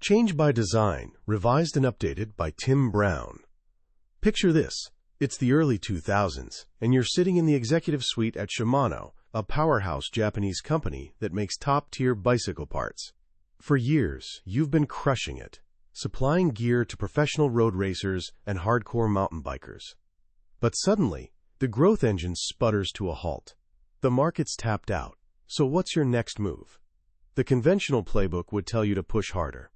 Change by Design, revised and updated by Tim Brown. Picture this. It's the early 2000s, and you're sitting in the executive suite at Shimano, a powerhouse Japanese company that makes top-tier bicycle parts. For years, you've been crushing it, supplying gear to professional road racers and hardcore mountain bikers. But suddenly, the growth engine sputters to a halt. The market's tapped out. So what's your next move? The conventional playbook would tell you to push harder.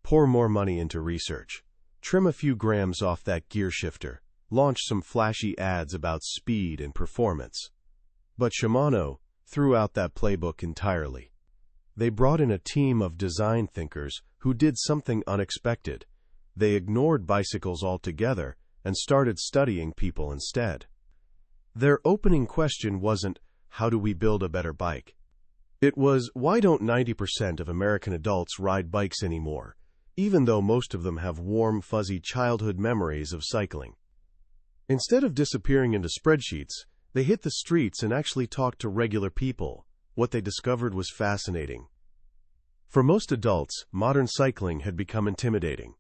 Pour more money into research. Trim a few grams off that gear shifter. Launch some flashy ads about speed and performance. But Shimano threw out that playbook entirely. They brought in a team of design thinkers who did something unexpected. They ignored bicycles altogether and started studying people instead. Their opening question wasn't, how do we build a better bike? It was, why don't 90% of American adults ride bikes anymore, even though most of them have warm, fuzzy childhood memories of cycling? Instead of disappearing into spreadsheets, they hit the streets and actually talked to regular people. What they discovered was fascinating. For most adults, modern cycling had become intimidating.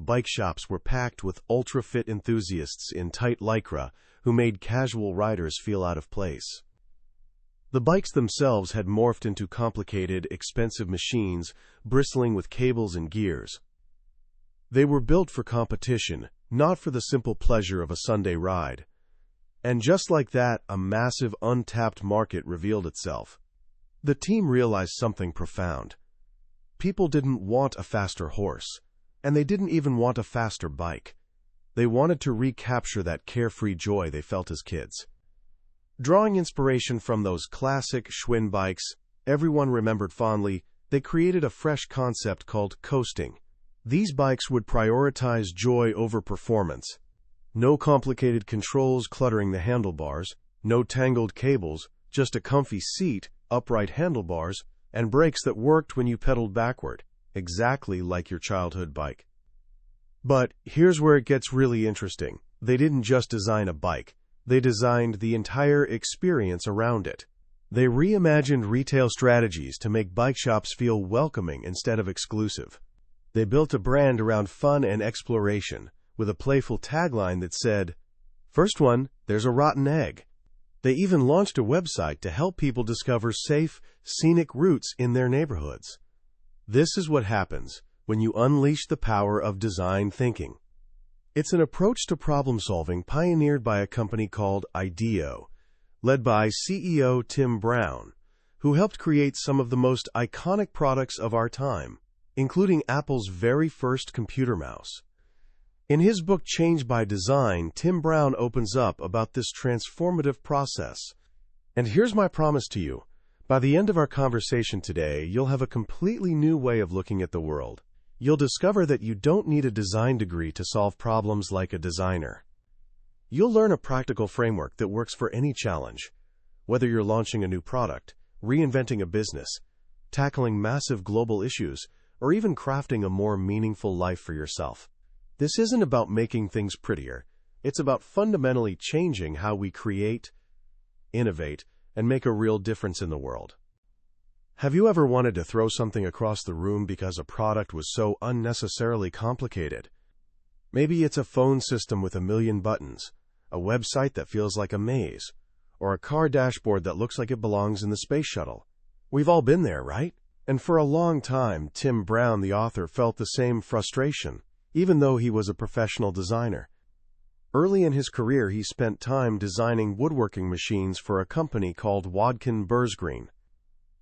Bike shops were packed with ultra-fit enthusiasts in tight lycra who made casual riders feel out of place. The bikes themselves had morphed into complicated, expensive machines bristling with cables and gears. They were built for competition, not for the simple pleasure of a Sunday ride. And just like that, a massive untapped market revealed itself. The team realized something profound. People didn't want a faster horse, and they didn't even want a faster bike. They wanted to recapture that carefree joy they felt as kids. Drawing inspiration from those classic Schwinn bikes everyone remembered fondly, they created a fresh concept called coasting. These bikes would prioritize joy over performance. No complicated controls cluttering the handlebars, no tangled cables, just a comfy seat, upright handlebars, and brakes that worked when you pedaled backward, exactly like your childhood bike. But here's where it gets really interesting. They didn't just design a bike. They designed the entire experience around it. They reimagined retail strategies to make bike shops feel welcoming instead of exclusive. They built a brand around fun and exploration, with a playful tagline that said, "First one, there's a rotten egg." They even launched a website to help people discover safe, scenic routes in their neighborhoods. This is what happens when you unleash the power of design thinking. It's an approach to problem-solving pioneered by a company called IDEO, led by CEO Tim Brown, who helped create some of the most iconic products of our time, including Apple's very first computer mouse. In his book Change by Design, Tim Brown opens up about this transformative process. And here's my promise to you. By the end of our conversation today, you'll have a completely new way of looking at the world. You'll discover that you don't need a design degree to solve problems like a designer. You'll learn a practical framework that works for any challenge, whether you're launching a new product, reinventing a business, tackling massive global issues, or even crafting a more meaningful life for yourself. This isn't about making things prettier. It's about fundamentally changing how we create, innovate, and make a real difference in the world. Have you ever wanted to throw something across the room because a product was so unnecessarily complicated? Maybe it's a phone system with a million buttons, a website that feels like a maze, or a car dashboard that looks like it belongs in the space shuttle. We've all been there, right? And for a long time, Tim Brown, the author, felt the same frustration, even though he was a professional designer. Early in his career, he spent time designing woodworking machines for a company called Wadkin Bursgreen.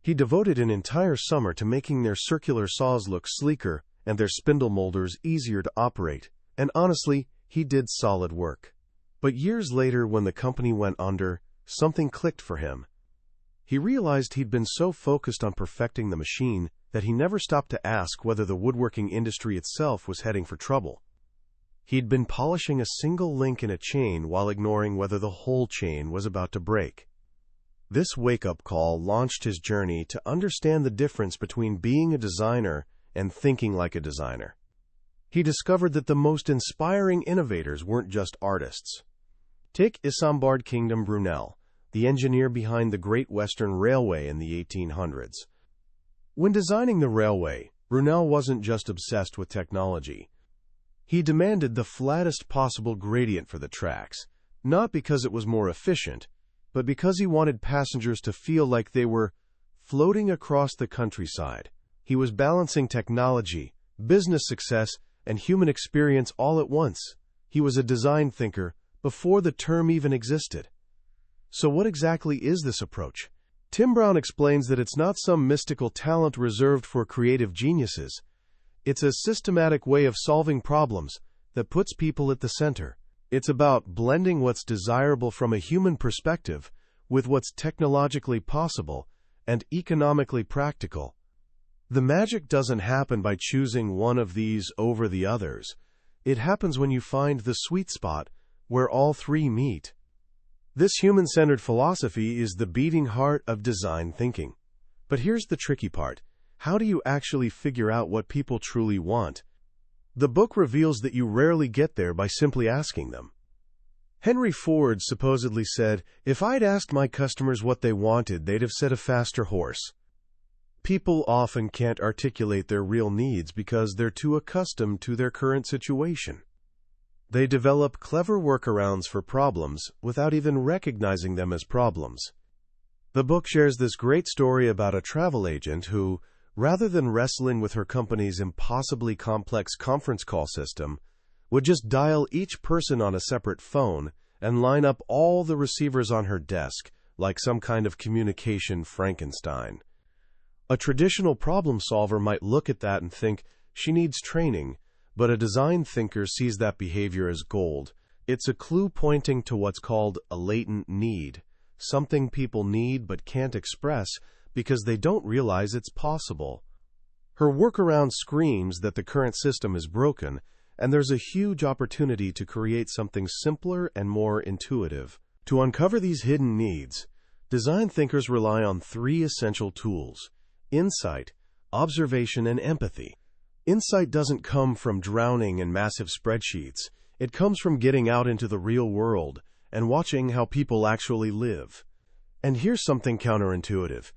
He devoted an entire summer to making their circular saws look sleeker and their spindle molders easier to operate, and honestly, he did solid work. But years later, when the company went under, something clicked for him. He realized he'd been so focused on perfecting the machine that he never stopped to ask whether the woodworking industry itself was heading for trouble. He'd been polishing a single link in a chain while ignoring whether the whole chain was about to break. This wake-up call launched his journey to understand the difference between being a designer and thinking like a designer. He discovered that the most inspiring innovators weren't just artists. Take Isambard Kingdom Brunel, the engineer behind the Great Western Railway in the 1800s. When designing the railway, Brunel wasn't just obsessed with technology. He demanded the flattest possible gradient for the tracks, not because it was more efficient, but because he wanted passengers to feel like they were floating across the countryside. He was balancing technology, business success, and human experience all at once. He was a design thinker before the term even existed. So what exactly is this approach? Tim Brown explains that it's not some mystical talent reserved for creative geniuses. It's a systematic way of solving problems that puts people at the center. It's about blending what's desirable from a human perspective with what's technologically possible and economically practical. The magic doesn't happen by choosing one of these over the others. It happens when you find the sweet spot where all three meet. This human-centered philosophy is the beating heart of design thinking. But here's the tricky part. How do you actually figure out what people truly want? The book reveals that you rarely get there by simply asking them. Henry Ford supposedly said, "If I'd asked my customers what they wanted, they'd have said a faster horse." People often can't articulate their real needs because they're too accustomed to their current situation. They develop clever workarounds for problems without even recognizing them as problems. The book shares this great story about a travel agent who, rather than wrestling with her company's impossibly complex conference call system, would just dial each person on a separate phone and line up all the receivers on her desk like some kind of communication Frankenstein. A traditional problem solver might look at that and think she needs training, but a design thinker sees that behavior as gold. It's a clue pointing to what's called a latent need, something people need but can't express because they don't realize it's possible. Her workaround screams that the current system is broken, and there's a huge opportunity to create something simpler and more intuitive. To uncover these hidden needs, design thinkers rely on three essential tools: insight, observation, and empathy. Insight doesn't come from drowning in massive spreadsheets. It comes from getting out into the real world and watching how people actually live. And here's something counterintuitive.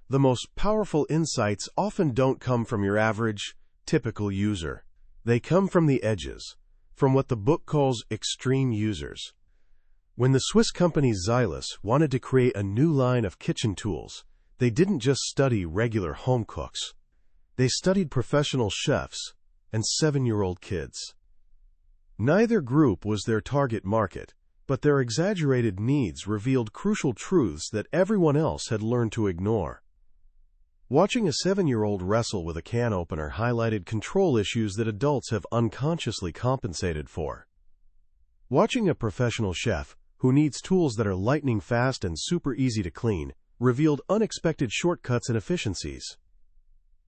The most powerful insights often don't come from your average, typical user. They come from the edges, from what the book calls extreme users. When the Swiss company Xylus wanted to create a new line of kitchen tools, they didn't just study regular home cooks. They studied professional chefs and 7-year-old kids. Neither group was their target market, but their exaggerated needs revealed crucial truths that everyone else had learned to ignore. Watching a 7-year-old wrestle with a can opener highlighted control issues that adults have unconsciously compensated for. Watching a professional chef, who needs tools that are lightning fast and super easy to clean, revealed unexpected shortcuts and efficiencies.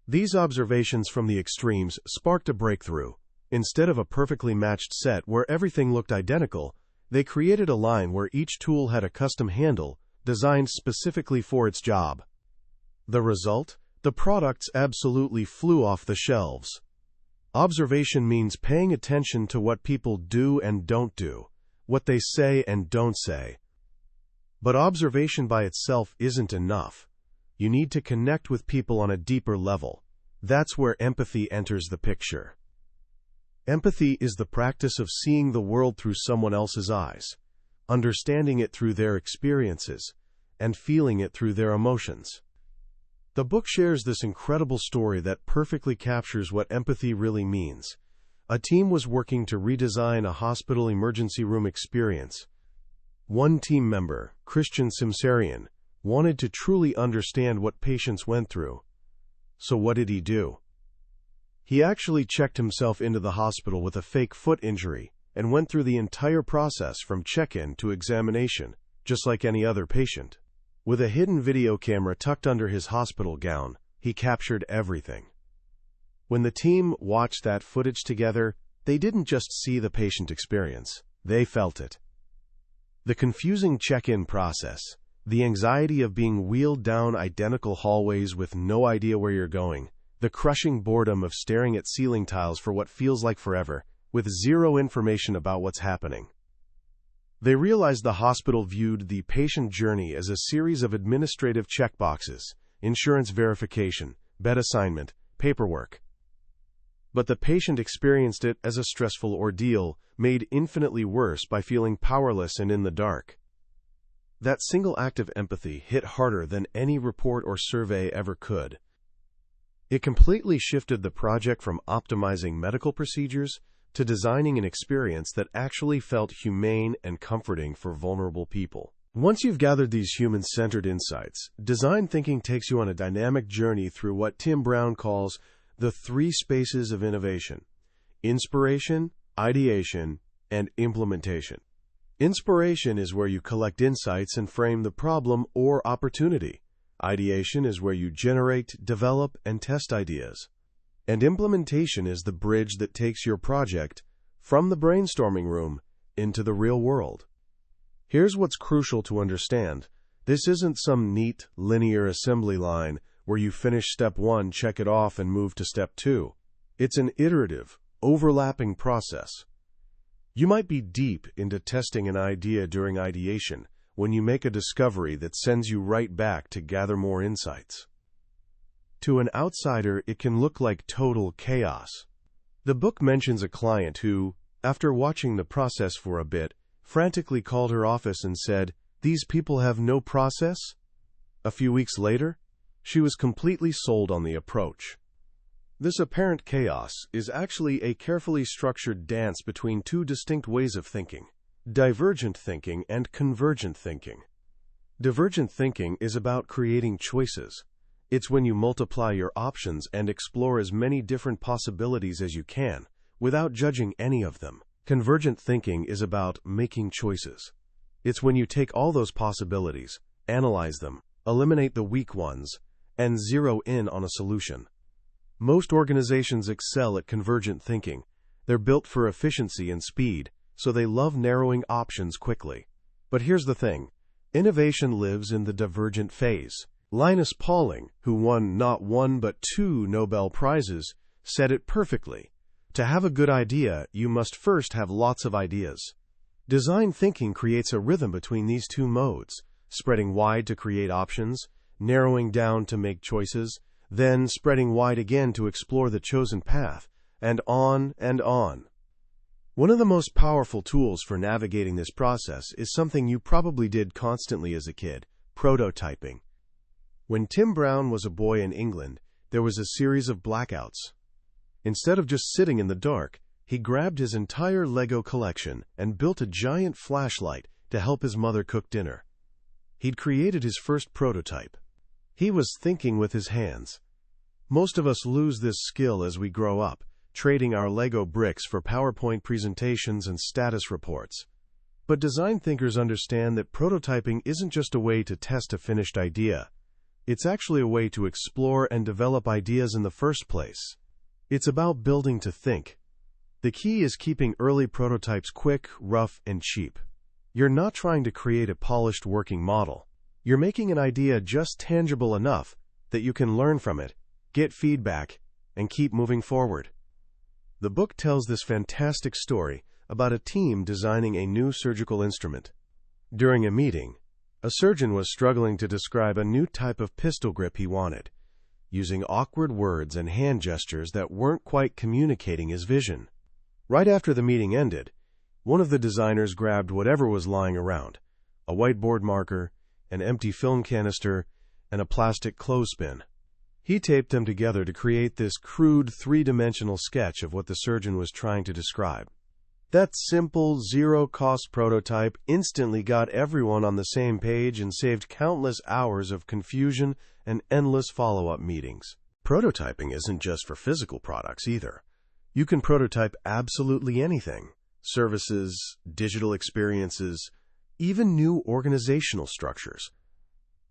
These observations from the extremes sparked a breakthrough. Instead of a perfectly matched set where everything looked identical, they created a line where each tool had a custom handle, designed specifically for its job. The result? The products absolutely flew off the shelves. Observation means paying attention to what people do and don't do, what they say and don't say. But observation by itself isn't enough. You need to connect with people on a deeper level. That's where empathy enters the picture. Empathy is the practice of seeing the world through someone else's eyes, understanding it through their experiences, and feeling it through their emotions. The book shares this incredible story that perfectly captures what empathy really means. A team was working to redesign a hospital emergency room experience. One team member, Christian Simsarian, wanted to truly understand what patients went through. So what did he do? He actually checked himself into the hospital with a fake foot injury and went through the entire process from check-in to examination, just like any other patient. With a hidden video camera tucked under his hospital gown, he captured everything. When the team watched that footage together, they didn't just see the patient experience, they felt it. The confusing check-in process, the anxiety of being wheeled down identical hallways with no idea where you're going, the crushing boredom of staring at ceiling tiles for what feels like forever, with zero information about what's happening. They realized the hospital viewed the patient journey as a series of administrative checkboxes: insurance verification, bed assignment, paperwork, But the patient experienced it as a stressful ordeal, made infinitely worse by feeling powerless and in the dark. That single act of empathy hit harder than any report or survey ever could. It completely shifted the project from optimizing medical procedures to designing an experience that actually felt humane and comforting for vulnerable people. Once you've gathered these human-centered insights, design thinking takes you on a dynamic journey through what Tim Brown calls the three spaces of innovation: inspiration, ideation, and implementation. Inspiration is where you collect insights and frame the problem or opportunity. Ideation is where you generate, develop, and test ideas. And implementation is the bridge that takes your project from the brainstorming room into the real world. Here's what's crucial to understand. This isn't some neat, linear assembly line where you finish step 1, check it off, and move to step 2. It's an iterative, overlapping process. You might be deep into testing an idea during ideation when you make a discovery that sends you right back to gather more insights. To an outsider, it can look like total chaos. The book mentions a client who, after watching the process for a bit, frantically called her office and said, "These people have no process?" A few weeks later, she was completely sold on the approach. This apparent chaos is actually a carefully structured dance between two distinct ways of thinking: divergent thinking and convergent thinking. Divergent thinking is about creating choices. It's when you multiply your options and explore as many different possibilities as you can, without judging any of them. Convergent thinking is about making choices. It's when you take all those possibilities, analyze them, eliminate the weak ones, and zero in on a solution. Most organizations excel at convergent thinking. They're built for efficiency and speed, so they love narrowing options quickly. But here's the thing: innovation lives in the divergent phase. Linus Pauling, who won not 1 but 2 Nobel Prizes, said it perfectly. To have a good idea, you must first have lots of ideas. Design thinking creates a rhythm between these two modes, spreading wide to create options, narrowing down to make choices, then spreading wide again to explore the chosen path, and on and on. One of the most powerful tools for navigating this process is something you probably did constantly as a kid: prototyping. When Tim Brown was a boy in England, there was a series of blackouts. Instead of just sitting in the dark, he grabbed his entire Lego collection and built a giant flashlight to help his mother cook dinner. He'd created his first prototype. He was thinking with his hands. Most of us lose this skill as we grow up, trading our Lego bricks for PowerPoint presentations and status reports. But design thinkers understand that prototyping isn't just a way to test a finished idea. It's actually a way to explore and develop ideas in the first place. It's about building to think. The key is keeping early prototypes quick, rough, and cheap. You're not trying to create a polished working model. You're making an idea just tangible enough that you can learn from it, get feedback, and keep moving forward. The book tells this fantastic story about a team designing a new surgical instrument. During a meeting, a surgeon was struggling to describe a new type of pistol grip he wanted, using awkward words and hand gestures that weren't quite communicating his vision. Right after the meeting ended, one of the designers grabbed whatever was lying around: a whiteboard marker, an empty film canister, and a plastic clothespin. He taped them together to create this crude three-dimensional sketch of what the surgeon was trying to describe. That simple, zero-cost prototype instantly got everyone on the same page and saved countless hours of confusion and endless follow-up meetings. Prototyping isn't just for physical products either. You can prototype absolutely anything: services, digital experiences, even new organizational structures.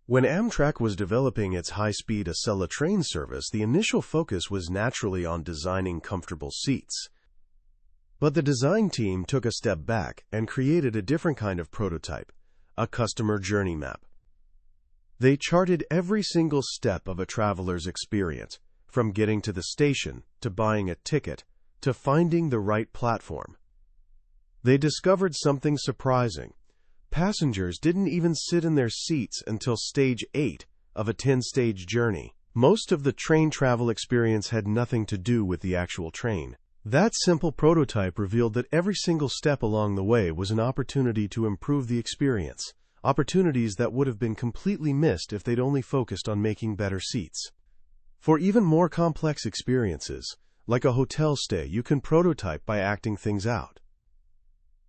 When Amtrak was developing its high-speed Acela train service, the initial focus was naturally on designing comfortable seats. But the design team took a step back and created a different kind of prototype: a customer journey map. They charted every single step of a traveler's experience, from getting to the station, to buying a ticket, to finding the right platform. They discovered something surprising. Passengers didn't even sit in their seats until stage 8 of a 10-stage journey. Most of the train travel experience had nothing to do with the actual train. That simple prototype revealed that every single step along the way was an opportunity to improve the experience, opportunities that would have been completely missed if they'd only focused on making better seats. For even more complex experiences, like a hotel stay, you can prototype by acting things out.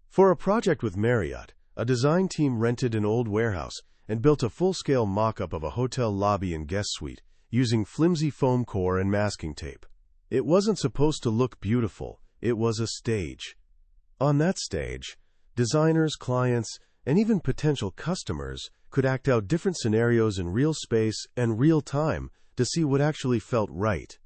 For a project with Marriott, a design team rented an old warehouse and built a full-scale mock-up of a hotel lobby and guest suite using flimsy foam core and masking tape. It wasn't supposed to look beautiful, it was a stage. On that stage, designers, clients, and even potential customers could act out different scenarios in real space and real time to see what actually felt right.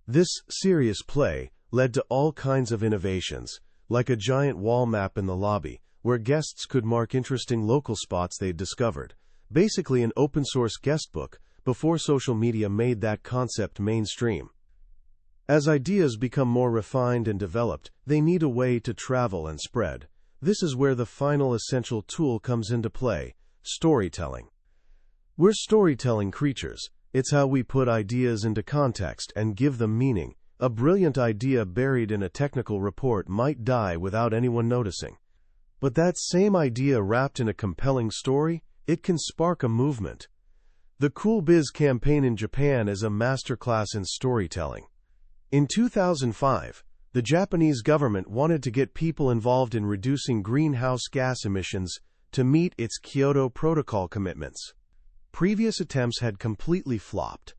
This serious play led to all kinds of innovations, like a giant wall map in the lobby, where guests could mark interesting local spots they'd discovered, basically an open-source guestbook before social media made that concept mainstream. As ideas become more refined and developed, they need a way to travel and spread. This is where the final essential tool comes into play: storytelling. We're storytelling creatures. It's how we put ideas into context and give them meaning. A brilliant idea buried in a technical report might die without anyone noticing. But that same idea wrapped in a compelling story, it can spark a movement. The Cool Biz campaign in Japan is a masterclass in storytelling. In 2005, the Japanese government wanted to get people involved in reducing greenhouse gas emissions to meet its Kyoto Protocol commitments. Previous attempts had completely flopped.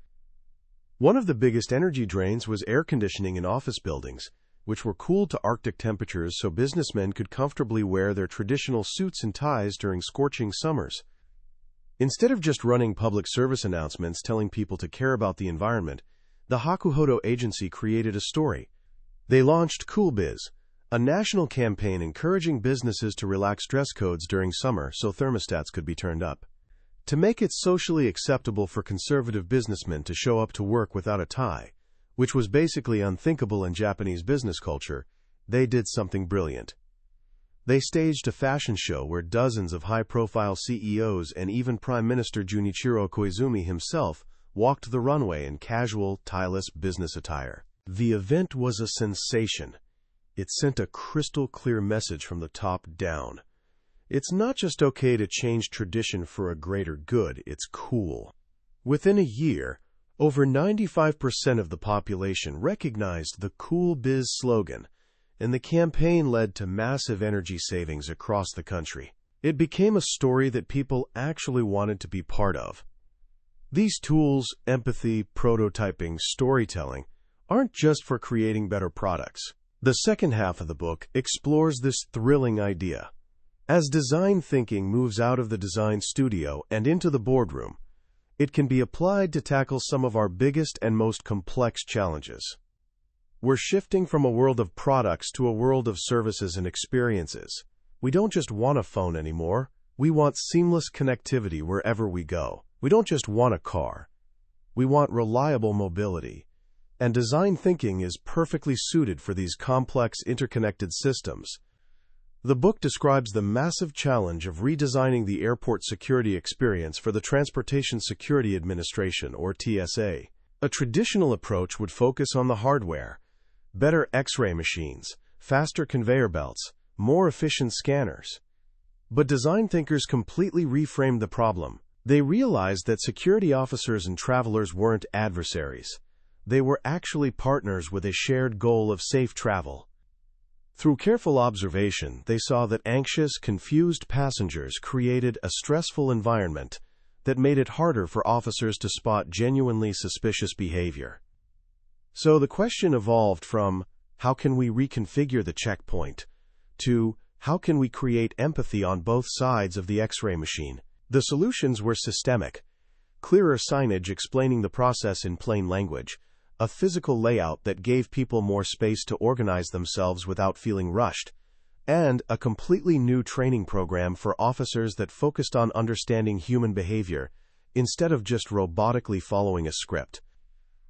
One of the biggest energy drains was air conditioning in office buildings, which were cooled to Arctic temperatures so businessmen could comfortably wear their traditional suits and ties during scorching summers. Instead of just running public service announcements telling people to care about the environment, the Hakuhodo agency created a story. They launched Cool Biz, a national campaign encouraging businesses to relax dress codes during summer so thermostats could be turned up. To make it socially acceptable for conservative businessmen to show up to work without a tie, which was basically unthinkable in Japanese business culture, they did something brilliant. They staged a fashion show where dozens of high-profile CEOs and even Prime Minister Junichiro Koizumi himself walked the runway in casual, tie-less business attire. The event was a sensation. It sent a crystal-clear message from the top down. It's not just okay to change tradition for a greater good, it's cool. Within a year, over 95% of the population recognized the Cool Biz slogan, and the campaign led to massive energy savings across the country. It became a story that people actually wanted to be part of. These tools, empathy, prototyping, storytelling, aren't just for creating better products. The second half of the book explores this thrilling idea. As design thinking moves out of the design studio and into the boardroom, it can be applied to tackle some of our biggest and most complex challenges. We're shifting from a world of products to a world of services and experiences. We don't just want a phone anymore. We want seamless connectivity wherever we go. We don't just want a car. We want reliable mobility. And design thinking is perfectly suited for these complex interconnected systems. The book describes the massive challenge of redesigning the airport security experience for the Transportation Security Administration, or TSA. A traditional approach would focus on the hardware: better X-ray machines, faster conveyor belts, more efficient scanners. But design thinkers completely reframed the problem. They realized that security officers and travelers weren't adversaries. They were actually partners with a shared goal of safe travel. Through careful observation, they saw that anxious, confused passengers created a stressful environment that made it harder for officers to spot genuinely suspicious behavior. So the question evolved from, how can we reconfigure the checkpoint, to, how can we create empathy on both sides of the X-ray machine? The solutions were systemic: clearer signage explaining the process in plain language, a physical layout that gave people more space to organize themselves without feeling rushed, and a completely new training program for officers that focused on understanding human behavior instead of just robotically following a script.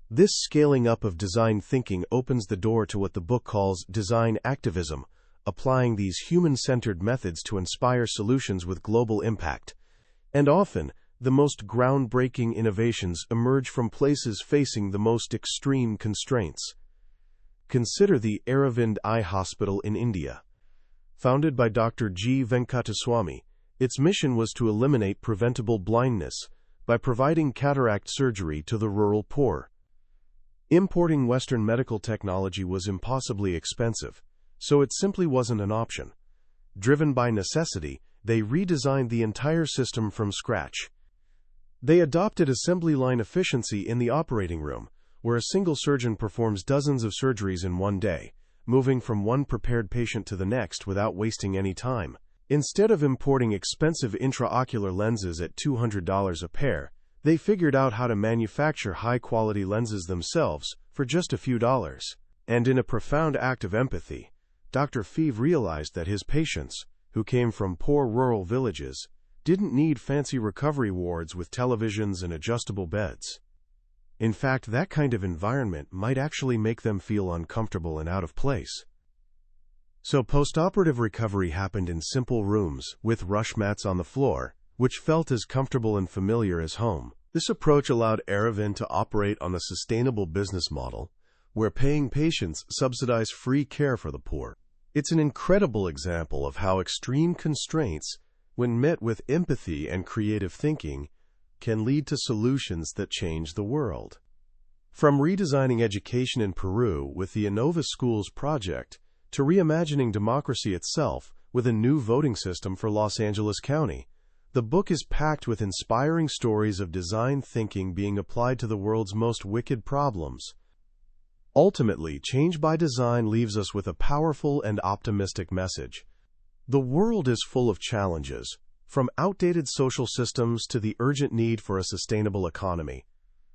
This scaling up of design thinking opens the door to what the book calls design activism, applying these human-centered methods to inspire solutions with global impact. And often, the most groundbreaking innovations emerge from places facing the most extreme constraints. Consider the Aravind Eye Hospital in India. Founded by Dr. G. Venkataswamy, its mission was to eliminate preventable blindness by providing cataract surgery to the rural poor. Importing Western medical technology was impossibly expensive, so it simply wasn't an option. Driven by necessity, they redesigned the entire system from scratch. They adopted assembly line efficiency in the operating room, where a single surgeon performs dozens of surgeries in one day, moving from one prepared patient to the next without wasting any time. Instead of importing expensive intraocular lenses at $200 a pair, they figured out how to manufacture high-quality lenses themselves for just a few dollars. And in a profound act of empathy, Dr. Feeve realized that his patients, who came from poor rural villages, didn't need fancy recovery wards with televisions and adjustable beds. In fact, that kind of environment might actually make them feel uncomfortable and out of place. So postoperative recovery happened in simple rooms with rush mats on the floor, which felt as comfortable and familiar as home. This approach allowed Aravind to operate on a sustainable business model, where paying patients subsidize free care for the poor. It's an incredible example of how extreme constraints, when met with empathy and creative thinking, can lead to solutions that change the world. From redesigning education in Peru with the Innovat Schools project, to reimagining democracy itself with a new voting system for Los Angeles County, the book is packed with inspiring stories of design thinking being applied to the world's most wicked problems. Ultimately, change by design leaves us with a powerful and optimistic message. The world is full of challenges, from outdated social systems to the urgent need for a sustainable economy.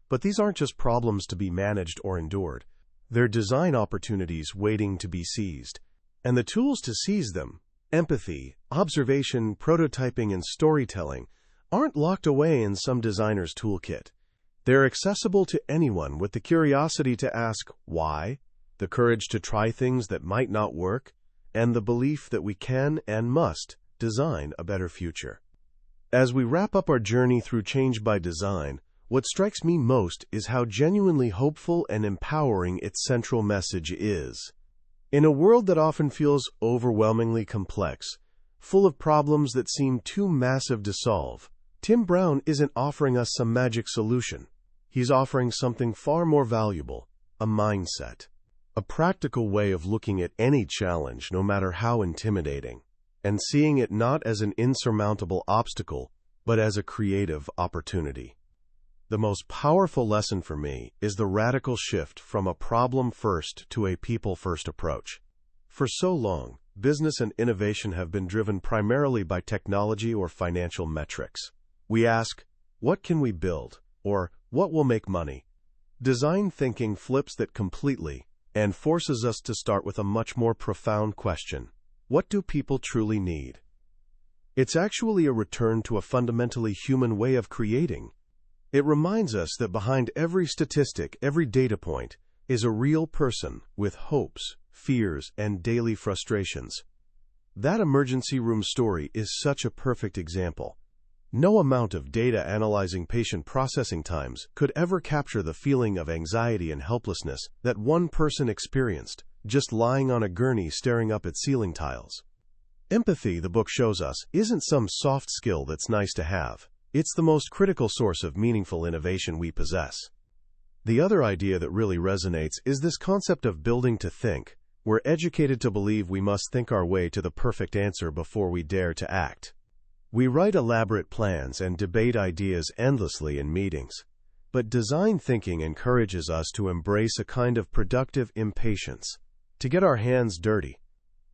But these aren't just problems to be managed or endured. They're design opportunities waiting to be seized. And the tools to seize them, empathy, observation, prototyping, and storytelling, aren't locked away in some designer's toolkit. They're accessible to anyone with the curiosity to ask why, the courage to try things that might not work, and the belief that we can and must design a better future. As we wrap up our journey through change by design, what strikes me most is how genuinely hopeful and empowering its central message is. In a world that often feels overwhelmingly complex, full of problems that seem too massive to solve, Tim Brown isn't offering us some magic solution. He's offering something far more valuable, a mindset, a practical way of looking at any challenge, no matter how intimidating, and seeing it not as an insurmountable obstacle, but as a creative opportunity. The most powerful lesson for me is the radical shift from a problem-first to a people-first approach. For so long, business and innovation have been driven primarily by technology or financial metrics. We ask, what can we build? Or, what will make money? Design thinking flips that completely and forces us to start with a much more profound question. What do people truly need? It's actually a return to a fundamentally human way of creating. It reminds us that behind every statistic, every data point, is a real person with hopes, fears, and daily frustrations. That emergency room story is such a perfect example. No amount of data analyzing patient processing times could ever capture the feeling of anxiety and helplessness that one person experienced, just lying on a gurney staring up at ceiling tiles. Empathy, the book shows us, isn't some soft skill that's nice to have. It's the most critical source of meaningful innovation we possess. The other idea that really resonates is this concept of building to think. We're educated to believe we must think our way to the perfect answer before we dare to act. We write elaborate plans and debate ideas endlessly in meetings. But design thinking encourages us to embrace a kind of productive impatience, to get our hands dirty,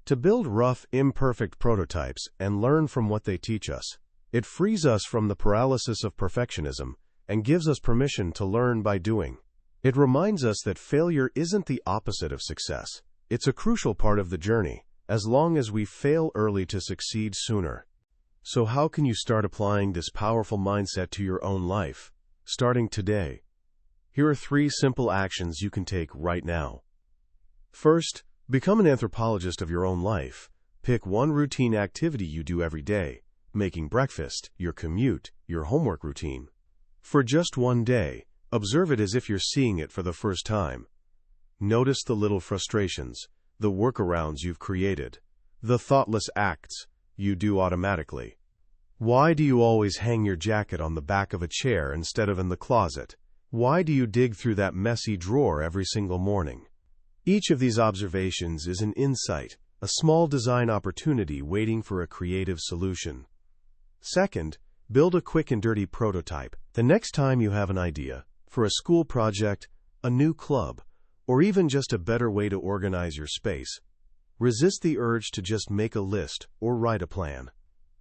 to build rough, imperfect prototypes and learn from what they teach us. It frees us from the paralysis of perfectionism and gives us permission to learn by doing. It reminds us that failure isn't the opposite of success. It's a crucial part of the journey, as long as we fail early to succeed sooner. So how can you start applying this powerful mindset to your own life, starting today? Here are 3 simple actions you can take right now. First, become an anthropologist of your own life. Pick one routine activity you do every day. making breakfast, your commute, your homework routine. For just one day, observe it as if you're seeing it for the first time. Notice the little frustrations, the workarounds you've created, the thoughtless acts you do automatically. Why do you always hang your jacket on the back of a chair instead of in the closet? Why do you dig through that messy drawer every single morning? Each of these observations is an insight, a small design opportunity waiting for a creative solution. Second, build a quick and dirty prototype. The next time you have an idea for a school project, a new club, or even just a better way to organize your space, resist the urge to just make a list or write a plan.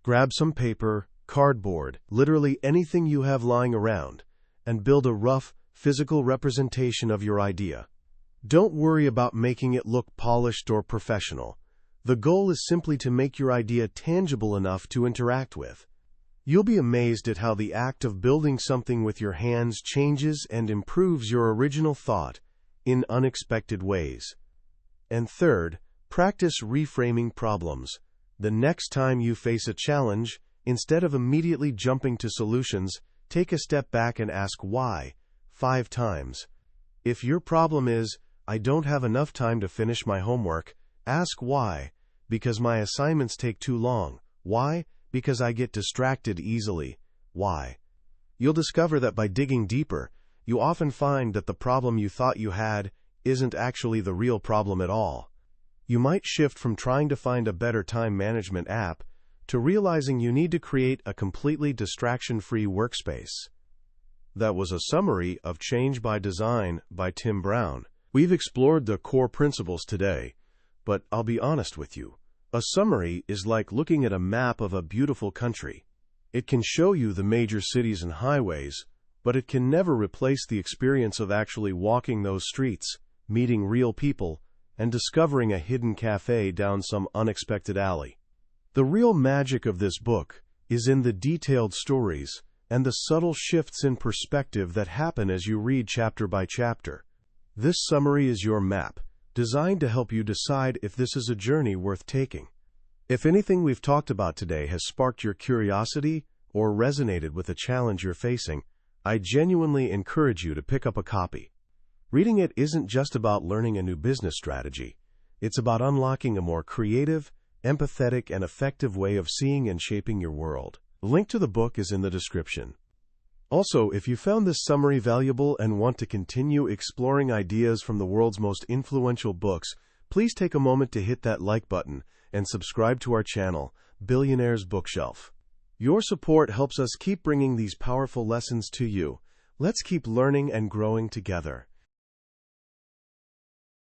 Grab some paper, cardboard, literally anything you have lying around, and build a rough, physical representation of your idea. Don't worry about making it look polished or professional. The goal is simply to make your idea tangible enough to interact with. You'll be amazed at how the act of building something with your hands changes and improves your original thought in unexpected ways. And third, practice reframing problems. The next time you face a challenge, instead of immediately jumping to solutions, take a step back and ask why 5 times. If your problem is, I don't have enough time to finish my homework, ask why. Because my assignments take too long. Why? Because I get distracted easily. Why? You'll discover that by digging deeper, you often find that the problem you thought you had isn't actually the real problem at all. You might shift from trying to find a better time management app to realizing you need to create a completely distraction-free workspace. That was a summary of Change by Design by Tim Brown. We've explored the core principles today, but I'll be honest with you. A summary is like looking at a map of a beautiful country. It can show you the major cities and highways, but it can never replace the experience of actually walking those streets, meeting real people, and discovering a hidden cafe down some unexpected alley. The real magic of this book is in the detailed stories and the subtle shifts in perspective that happen as you read chapter by chapter. This summary is your map, designed to help you decide if this is a journey worth taking. If anything we've talked about today has sparked your curiosity or resonated with a challenge you're facing, I genuinely encourage you to pick up a copy. Reading it isn't just about learning a new business strategy. It's about unlocking a more creative, empathetic, and effective way of seeing and shaping your world. The link to the book is in the description. Also, if you found this summary valuable and want to continue exploring ideas from the world's most influential books, please take a moment to hit that like button and subscribe to our channel, Billionaire's Bookshelf. Your support helps us keep bringing these powerful lessons to you. Let's keep learning and growing together.